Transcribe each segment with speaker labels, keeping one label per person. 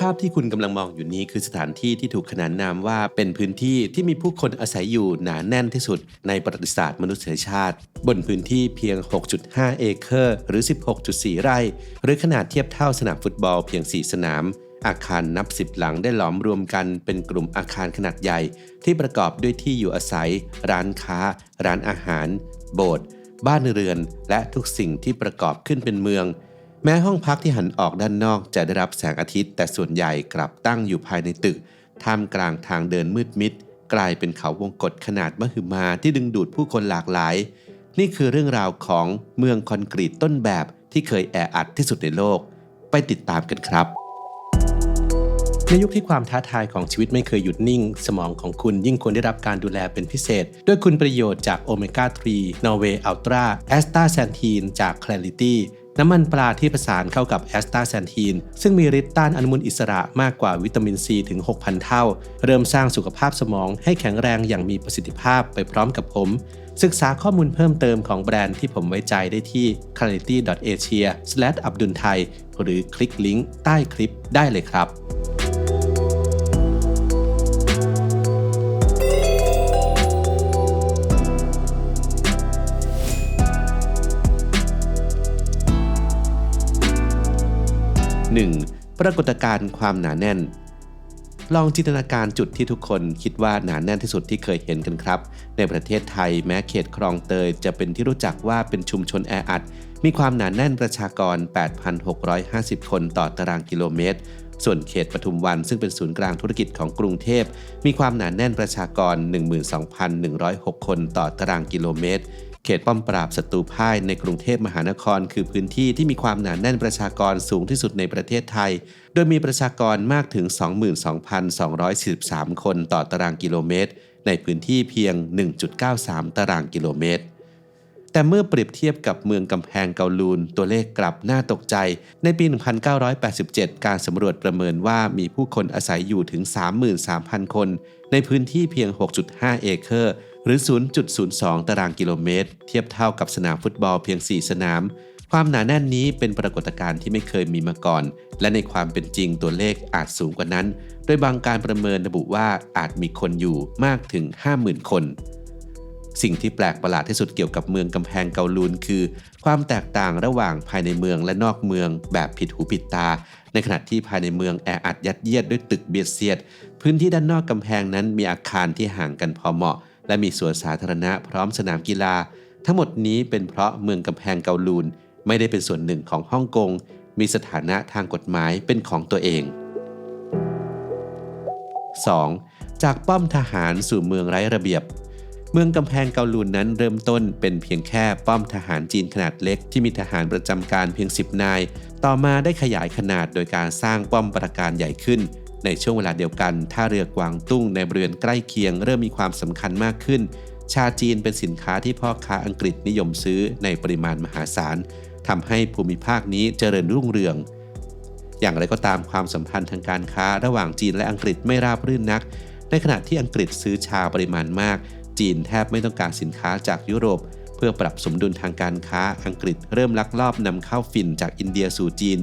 Speaker 1: าพที่คุณกำลังมองอยู่นี้คือสถานที่ที่ถูกขนานนามว่าเป็นพื้นที่ที่มีผู้คนอาศัยอยู่หนาแน่นที่สุดในประวัติศาสตร์มนุษยชาติบนพื้นที่เพียง 6.5 เอเคอร์หรือ 16.4 ไร่หรือขนาดเทียบเท่าสนามฟุตบอลเพียง 4 สนามอาคารนับ10หลังได้หลอมรวมกันเป็นกลุ่มอาคารขนาดใหญ่ที่ประกอบด้วยที่อยู่อาศัยร้านค้าร้านอาหารโบสถ์บ้านเรือนและทุกสิ่งที่ประกอบขึ้นเป็นเมืองแม้ห้องพักที่หันออกด้านนอกจะได้รับแสงอาทิตย์แต่ส่วนใหญ่กลับตั้งอยู่ภายในตึกท่ามกลางทางเดินมืดมิดกลายเป็นเขาวงกตขนาดมหึมาที่ดึงดูดผู้คนหลากหลายนี่คือเรื่องราวของเมืองคอนกรีตต้นแบบที่เคยแออัดที่สุดในโลกไปติดตามกันครับในยุคที่ความท้าทายของชีวิตไม่เคยหยุดนิ่งสมองของคุณยิ่งควรได้รับการดูแลเป็นพิเศษด้วยคุณประโยชน์จากโอเมก้า 3 Norway Ultra แอสตาแซนทีนจาก Clarity น้ำมันปลาที่ผสานเข้ากับแอสตาแซนทีนซึ่งมีฤทธิ์ต้านอนุมูลอิสระมากกว่าวิตามินซีถึง 6,000 เท่าเริ่มสร้างสุขภาพสมองให้แข็งแรงอย่างมีประสิทธิภาพไปพร้อมกับผมศึกษาข้อมูลเพิ่มเติมของแบรนด์ที่ผมไว้ใจได้ที่ clarity.asia/abdulthai หรือคลิกลิงก์ใต้คลิปได้เลยครับ1. ปรากฏการณ์ความหนาแน่นลองจินตนาการจุดที่ทุกคนคิดว่าหนาแน่นที่สุดที่เคยเห็นกันครับในประเทศไทยแม้เขตคลองเตยจะเป็นที่รู้จักว่าเป็นชุมชนแออัดมีความหนาแน่นประชากร 8,650 คนต่อตารางกิโลเมตรส่วนเขตปทุมวันซึ่งเป็นศูนย์กลางธุรกิจของกรุงเทพมีความหนาแน่นประชากร 12,106 คนต่อตารางกิโลเมตรเขตป้อมปราบศัตรูพ่ายในกรุงเทพมหานครคือพื้นที่ที่มีความหนาแน่นประชากรสูงที่สุดในประเทศไทยโดยมีประชากรมากถึง 22,243 คนต่อตารางกิโลเมตรในพื้นที่เพียง 1.93 ตารางกิโลเมตรแต่เมื่อเปรียบเทียบกับเมืองกำแพงเกาลูนตัวเลขกลับน่าตกใจในปี 1987 การสำรวจประเมินว่ามีผู้คนอาศัยอยู่ถึง 33,000 คนในพื้นที่เพียง 6.5 เอเคอร์หรือ 0.02 ตารางกิโลเมตรเทียบเท่ากับสนามฟุตบอลเพียง 4 สนามความหนาแน่นนี้เป็นปรากฏการณ์ที่ไม่เคยมีมาก่อนและในความเป็นจริงตัวเลขอาจสูงกว่านั้นโดยบางการประเมินระบุว่าอาจมีคนอยู่มากถึง 50,000 คนสิ่งที่แปลกประหลาดที่สุดเกี่ยวกับเมืองกำแพงเกาลูนคือความแตกต่างระหว่างภายในเมืองและนอกเมืองแบบผิดหูผิดตาในขณะที่ภายในเมืองแออัดยัดเยียดด้วยตึกเบียดเสียดพื้นที่ด้านนอกกำแพงนั้นมีอาคารที่ห่างกันพอเหมาะและมีสวนสาธารณะพร้อมสนามกีฬาทั้งหมดนี้เป็นเพราะเมืองกำแพงเกาลูนไม่ได้เป็นส่วนหนึ่งของฮ่องกงมีสถานะทางกฎหมายเป็นของตัวเอง 2. จากป้อมทหารสู่เมืองไร้ระเบียบเมืองกำแพงเกาลูนนั้นเริ่มต้นเป็นเพียงแค่ป้อมทหารจีนขนาดเล็กที่มีทหารประจำการเพียง 10 นายต่อมาได้ขยายขนาดโดยการสร้างป้อมปราการใหญ่ขึ้นในช่วงเวลาเดียวกันท่าเรือกวางตุ้งในบริเวณใกล้เคียงเริ่มมีความสำคัญมากขึ้นชาจีนเป็นสินค้าที่พ่อค้าอังกฤษนิยมซื้อในปริมาณมหาศาลทำให้ภูมิภาคนี้เจริญรุ่งเรืองอย่างไรก็ตามความสัมพันธ์ทางการค้าระหว่างจีนและอังกฤษไม่ราบรื่นนักในขณะที่อังกฤษซื้อชาปริมาณมากจีนแทบไม่ต้องการสินค้าจากยุโรปเพื่อปรับสมดุลทางการค้าอังกฤษเริ่มลักลอบนำเข้าฝิ่นจากอินเดียสู่จีน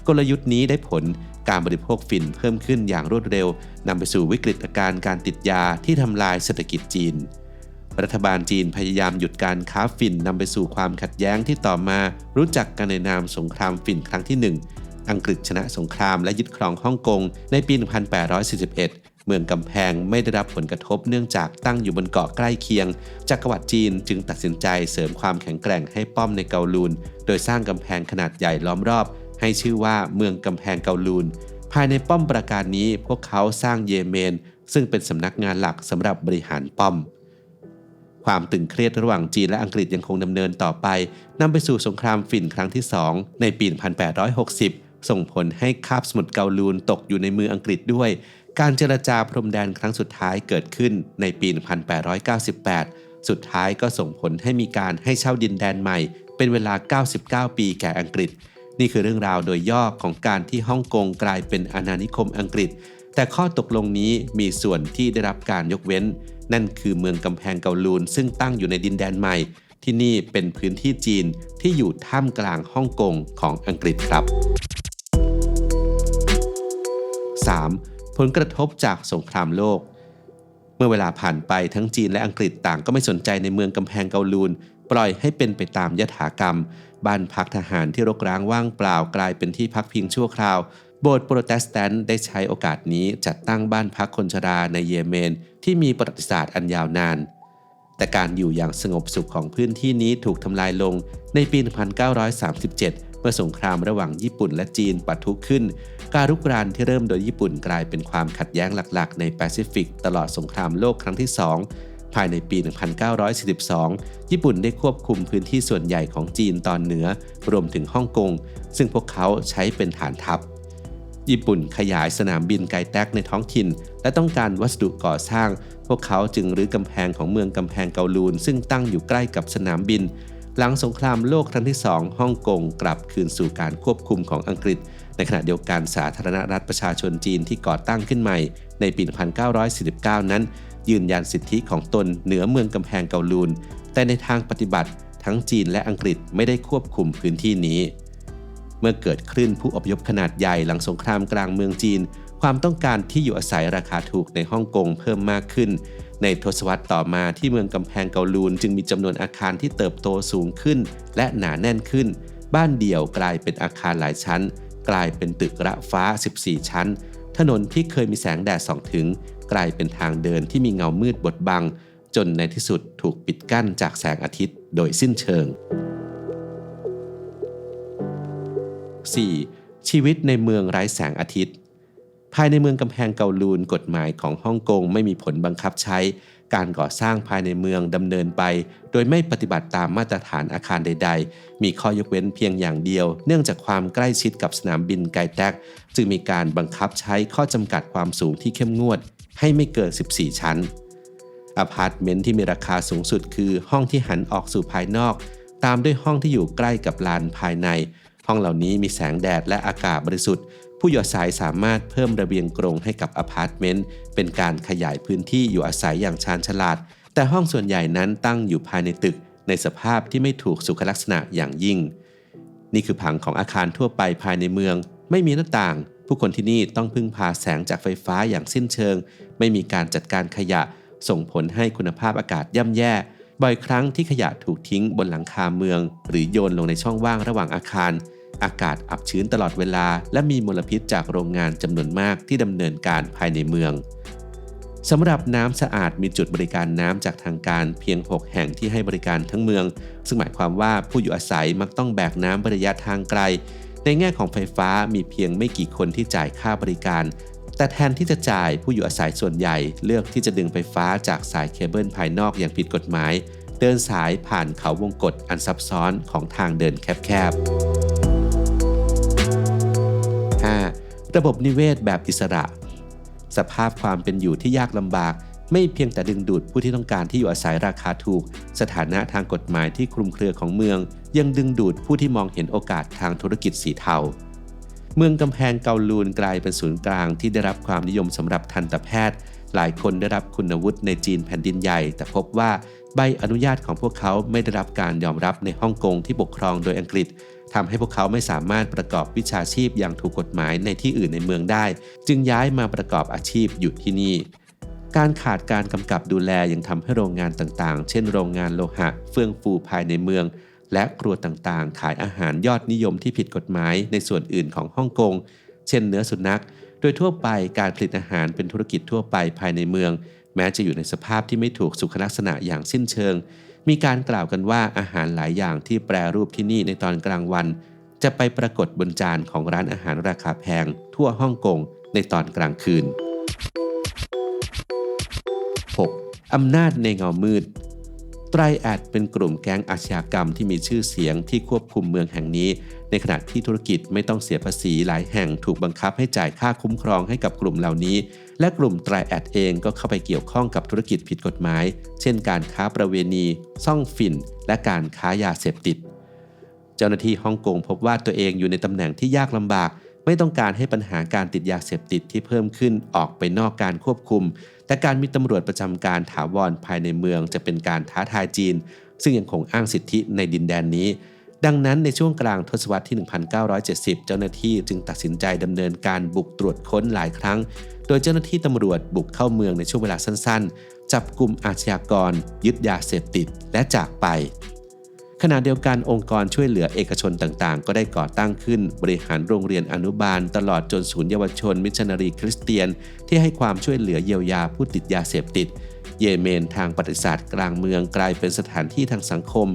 Speaker 1: กลยุทธ์นี้ได้ผลการบริโภคฝิ่นเพิ่มขึ้นอย่างรวดเร็วนำไปสู่วิกฤตการติดยาที่ทำลายเศรษฐกิจจีนรัฐบาลจีนพยายามหยุดการค้าฝิ่นนำไปสู่ความขัดแย้งที่ต่อมารู้จักกันในนามสงครามฝิ่นครั้งที่ 1อังกฤษชนะสงครามและยึดครองฮ่องกงในปี 1841เมืองกำแพงไม่ได้รับผลกระทบเนื่องจากตั้งอยู่บนเกาะใกล้เคียงจักรวรรดิจีนจึงตัดสินใจเสริมความแข็งแกร่งให้ป้อมในเกาลูนโดยสร้างกำแพงขนาดใหญ่ล้อมรอบให้ชื่อว่าเมืองกำแพงเกาลูนภายในป้อมปราการนี้พวกเขาสร้างเยเมนซึ่งเป็นสำนักงานหลักสำหรับบริหารป้อมความตึงเครียดระหว่างจีนและอังกฤษยังคงดำเนินต่อไปนำไปสู่สงครามฝิ่นครั้งที่ 2ในปี 1860ส่งผลให้คาบสมุทรเกาลูนตกอยู่ในมืออังกฤษด้วยการเจรจาพรมแดนครั้งสุดท้ายเกิดขึ้นในปี 1898 สุดท้ายก็ส่งผลให้มีการให้เช่าดินแดนใหม่เป็นเวลา 99 ปีแก่อังกฤษนี่คือเรื่องราวโดยย่อของการที่ฮ่องกงกลายเป็นอาณานิคมอังกฤษแต่ข้อตกลงนี้มีส่วนที่ได้รับการยกเว้นนั่นคือเมืองกำแพงเกาลูนซึ่งตั้งอยู่ในดินแดนใหม่ที่นี่เป็นพื้นที่จีนที่อยู่ท่ามกลางฮ่องกงของอังกฤษครับ 3. ผลกระทบจากสงครามโลกเมื่อเวลาผ่านไปทั้งจีนและอังกฤษต่างก็ไม่สนใจในเมืองกำแพงเกาลูนปล่อยให้เป็นไปตามยถากรรมบ้านพักทหารที่รกร้างว่างเปล่ากลายเป็นที่พักพิงชั่วคราวโบสถ์โปรเตสแตนต์ได้ใช้โอกาสนี้จัดตั้งบ้านพักคนชราในเยเมนที่มีประวัติศาสตร์อันยาวนานแต่การอยู่อย่างสงบสุขของพื้นที่นี้ถูกทำลายลงในปี 1937 เมื่อสงครามระหว่างญี่ปุ่นและจีนปะทุขึ้นการรุกรานที่เริ่มโดยญี่ปุ่นกลายเป็นความขัดแย้งหลักๆในแปซิฟิกตลอดสงครามโลกครั้งที่ 2ภายในปี 1942 ญี่ปุ่นได้ควบคุมพื้นที่ส่วนใหญ่ของจีนตอนเหนือรวมถึงฮ่องกงซึ่งพวกเขาใช้เป็นฐานทัพญี่ปุ่นขยายสนามบินไกแต๊กในท้องถิ่นและต้องการวัสดุก่อสร้างพวกเขาจึงรื้อกำแพงของเมืองกำแพงเกาลูนซึ่งตั้งอยู่ใกล้กับสนามบินหลังสงครามโลกครั้งที่ 2ฮ่องกงกลับคืนสู่การควบคุมของอังกฤษในขณะเดียวกันสาธารณรัฐประชาชนจีนที่ก่อตั้งขึ้นใหม่ในปี 1949 นั้นยืนยันสิทธิของตนเหนือเมืองกำแพงเกาลูนแต่ในทางปฏิบัติทั้งจีนและอังกฤษไม่ได้ควบคุมพื้นที่นี้เมื่อเกิดคลื่นผู้อพยพขนาดใหญ่หลังสงครามกลางเมืองจีนความต้องการที่อยู่อาศัยราคาถูกในฮ่องกงเพิ่มมากขึ้นในทศวรรษต่อมาที่เมืองกำแพงเกาลูนจึงมีจำนวนอาคารที่เติบโตสูงขึ้นและหนาแน่นขึ้นบ้านเดี่ยวกลายเป็นอาคารหลายชั้นกลายเป็นตึกระฟ้า14ชั้นถนนที่เคยมีแสงแดดส่องถึงกลายเป็นทางเดินที่มีเงามืดบดบังจนในที่สุดถูกปิดกั้นจากแสงอาทิตย์โดยสิ้นเชิง 4. ชีวิตในเมืองไร้แสงอาทิตย์ภายในเมืองกำแพงเกาลูนกฎหมายของฮ่องกงไม่มีผลบังคับใช้การก่อสร้างภายในเมืองดำเนินไปโดยไม่ปฏิบัติตามมาตรฐานอาคารใดๆมีข้อยกเว้นเพียงอย่างเดียวเนื่องจากความใกล้ชิดกับสนามบินไกแต๊กจึงมีการบังคับใช้ข้อจำกัดความสูงที่เข้มงวดให้ไม่เกิน14ชั้นอพาร์ตเมนต์ที่มีราคาสูงสุดคือห้องที่หันออกสู่ภายนอกตามด้วยห้องที่อยู่ใกล้กับลานภายในห้องเหล่านี้มีแสงแดดและอากาศบริสุทธิ์ผู้อยู่อาศัยสามารถเพิ่มระเบียงกรงให้กับอพาร์ตเมนต์เป็นการขยายพื้นที่อยู่อาศัยอย่างชาญฉลาดแต่ห้องส่วนใหญ่นั้นตั้งอยู่ภายในตึกในสภาพที่ไม่ถูกสุขลักษณะอย่างยิ่งนี่คือผังของอาคารทั่วไปภายในเมืองไม่มีหน้าต่างผู้คนที่นี่ต้องพึ่งพาแสงจากไฟฟ้าอย่างสิ้นเชิงไม่มีการจัดการขยะส่งผลให้คุณภาพอากาศย่ำแย่บ่อยครั้งที่ขยะถูกทิ้งบนหลังคาเมืองหรือโยนลงในช่องว่างระหว่างอาคารอากาศอับชื้นตลอดเวลาและมีมลพิษจากโรงงานจำนวนมากที่ดำเนินการภายในเมืองสำหรับน้ำสะอาดมีจุดบริการน้ำจากทางการเพียง6แห่งที่ให้บริการทั้งเมืองซึ่งหมายความว่าผู้อยู่อาศัยมักต้องแบกน้ำระยะทางไกลในแง่ของไฟฟ้ามีเพียงไม่กี่คนที่จ่ายค่าบริการแต่แทนที่จะจ่ายผู้อยู่อาศัยส่วนใหญ่เลือกที่จะดึงไฟฟ้าจากสายเคเบิลภายนอกอย่างผิดกฎหมายเดินสายผ่านเขาวงกตอันซับซ้อนของทางเดินแคบๆ5. ระบบนิเวศแบบอิสระสภาพความเป็นอยู่ที่ยากลำบากไม่เพียงแต่ดึงดูดผู้ที่ต้องการที่อยู่อาศัยราคาถูกสถานะทางกฎหมายที่คลุมเครือของเมืองยังดึงดูดผู้ที่มองเห็นโอกาสทางธุรกิจสีเทาเมืองกำแพงเกาลูนกลายเป็นศูนย์กลางที่ได้รับความนิยมสำหรับทันตแพทย์หลายคนได้รับคุณวุฒิในจีนแผ่นดินใหญ่แต่พบว่าใบอนุญาตของพวกเขาไม่ได้รับการยอมรับในฮ่องกงที่ปกครองโดยอังกฤษทำให้พวกเขาไม่สามารถประกอบวิชาชีพอย่างถูกกฎหมายในที่อื่นในเมืองได้จึงย้ายมาประกอบอาชีพอยู่ที่นี่การขาดการกำกับดูแลยังทำให้โรงงานต่างๆเช่นโรงงานโลหะเฟื่องฟูภายในเมืองและครัวต่างๆขายอาหารยอดนิยมที่ผิดกฎหมายในส่วนอื่นของฮ่องกงเช่นเนื้อสุนัขโดยทั่วไปการผลิตอาหารเป็นธุรกิจทั่วไปภายในเมืองแม้จะอยู่ในสภาพที่ไม่ถูกสุขลักษณะอย่างสิ้นเชิงมีการกล่าวกันว่าอาหารหลายอย่างที่แปรรูปที่นี่ในตอนกลางวันจะไปปรากฏบนจานของร้านอาหารราคาแพงทั่วฮ่องกงในตอนกลางคืน 6. อำนาจในเงามืดไตรแอดเป็นกลุ่มแก๊งอาชญากรรมที่มีชื่อเสียงที่ควบคุมเมืองแห่งนี้ในขณะที่ธุรกิจไม่ต้องเสียภาษีหลายแห่งถูกบังคับให้จ่ายค่าคุ้มครองให้กับกลุ่มเหล่านี้และกลุ่มไตรแอดเองก็เข้าไปเกี่ยวข้องกับธุรกิจผิดกฎหมายเช่นการค้าประเวณีซ่องฝิ่นและการค้ายาเสพติดเจ้าหน้าที่ฮ่องกงพบว่าตัวเองอยู่ในตำแหน่งที่ยากลำบากไม่ต้องการให้ปัญหาการติดยาเสพติดที่เพิ่มขึ้นออกไปนอกการควบคุมแต่การมีตำรวจประจำการถาวรภายในเมืองจะเป็นการท้าทายจีนซึ่งยังคงอ้างสิทธิในดินแดนนี้ ดังนั้นในช่วงกลางทศวรรษที่ 1970 เจ้าหน้าที่จึงตัดสินใจดำเนินการบุกตรวจค้นหลายครั้งโดยเจ้าหน้าที่ตำรวจบุกเข้าเมืองในช่วงเวลาสั้นๆจับกลุ่มอาชญากรยึดยาเสพติดและจากไปขณะเดียวกันองค์กรช่วยเหลือเอกชนต่างๆก็ได้ก่อตั้งขึ้นบริหารโรงเรียนอนุบาลตลอดจนศูนย์เยาวชนมิชชันนารีคริสเตียนที่ให้ความช่วยเหลือเยียวยาผู้ติดยาเสพติดเยเมนทางประวัติศาสตร์กลางเมืองกลายเป็นสถานที่ทางสังคม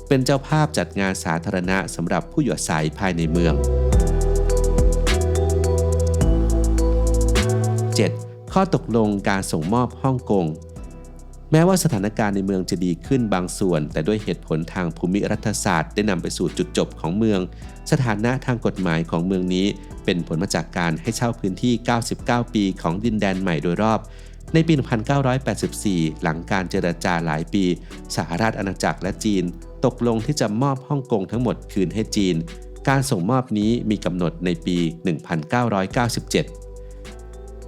Speaker 1: เป็นเจ้าภาพจัดงานสาธารณะสำหรับผู้อยู่อาศัยภายในเมือง 7. ข้อตกลงการส่งมอบฮ่องกงแม้ว่าสถานการณ์ในเมืองจะดีขึ้นบางส่วนแต่ด้วยเหตุผลทางภูมิรัฐศาสตร์ได้นำไปสู่จุดจบของเมืองสถานะทางกฎหมายของเมืองนี้เป็นผลมาจากการให้เช่าพื้นที่99ปีของดินแดนใหม่โดยรอบในปี 1984 หลังการเจรจาหลายปีสหราชอาณาจักรและจีนตกลงที่จะมอบฮ่องกงทั้งหมดคืนให้จีนการส่งมอบนี้มีกำหนดในปี 1997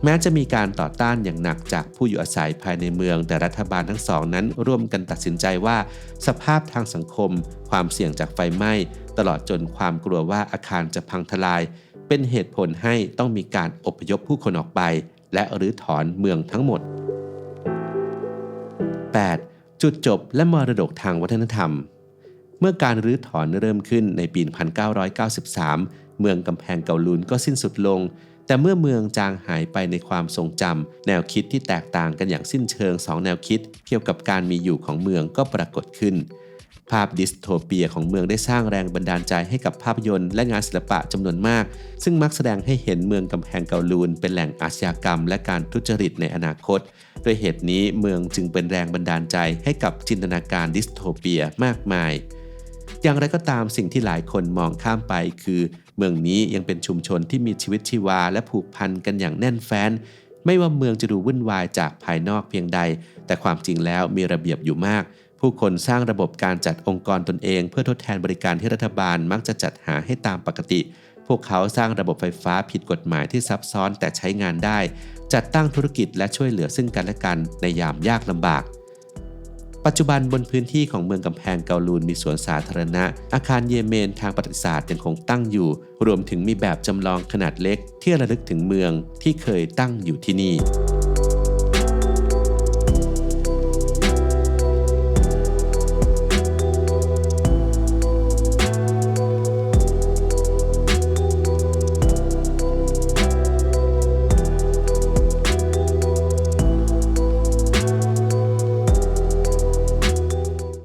Speaker 1: แม้จะมีการต่อต้านอย่างหนักจากผู้อยู่อาศัยภายในเมืองแต่รัฐบาลทั้งสองนั้นร่วมกันตัดสินใจว่าสภาพทางสังคมความเสี่ยงจากไฟไหม้ตลอดจนความกลัวว่าอาคารจะพังทลายเป็นเหตุผลให้ต้องมีการอพยพผู้คนออกไปและรื้อถอนเมืองทั้งหมด 8. จุดจบและมรดกทางวัฒนธรรมเมื่อการรื้อถอนเริ่มขึ้นในปี 1993 เมืองกำแพงเกาลูนก็สิ้นสุดลงแต่เมื่อเมืองจางหายไปในความทรงจำแนวคิดที่แตกต่างกันอย่างสิ้นเชิง2แนวคิดเกี่ยวกับการมีอยู่ของเมืองก็ปรากฏขึ้นภาพดิสโทเปียของเมืองได้สร้างแรงบันดาลใจให้กับภาพยนตร์และงานศิลปะจำนวนมากซึ่งมักแสดงให้เห็นเมืองกำแพงเกาลูนเป็นแหล่งอาชญากรรมและการทุจริตในอนาคตด้วยเหตุนี้เมืองจึงเป็นแรงบันดาลใจให้กับจินตนาการดิสโทเปียมากมายอย่างไรก็ตามสิ่งที่หลายคนมองข้ามไปคือเมืองนี้ยังเป็นชุมชนที่มีชีวิตชีวาและผูกพันกันอย่างแน่นแฟ้นไม่ว่าเมืองจะดูวุ่นวายจากภายนอกเพียงใดแต่ความจริงแล้วมีระเบียบอยู่มากผู้คนสร้างระบบการจัดองค์กรตนเองเพื่อทดแทนบริการที่รัฐบาลมักจะจัดหาให้ตามปกติพวกเขาสร้างระบบไฟฟ้าผิดกฎหมายที่ซับซ้อนแต่ใช้งานได้จัดตั้งธุรกิจและช่วยเหลือซึ่งกันและกันในยามยากลำบากปัจจุบันบนพื้นที่ของเมืองกำแพงเกาลูนมีสวนสาธารณะอาคารเยเมนทางประวัติศาสตร์ยังคงตั้งอยู่รวมถึงมีแบบจำลองขนาดเล็กที่ระลึกถึงเมืองที่เคยตั้งอยู่ที่นี่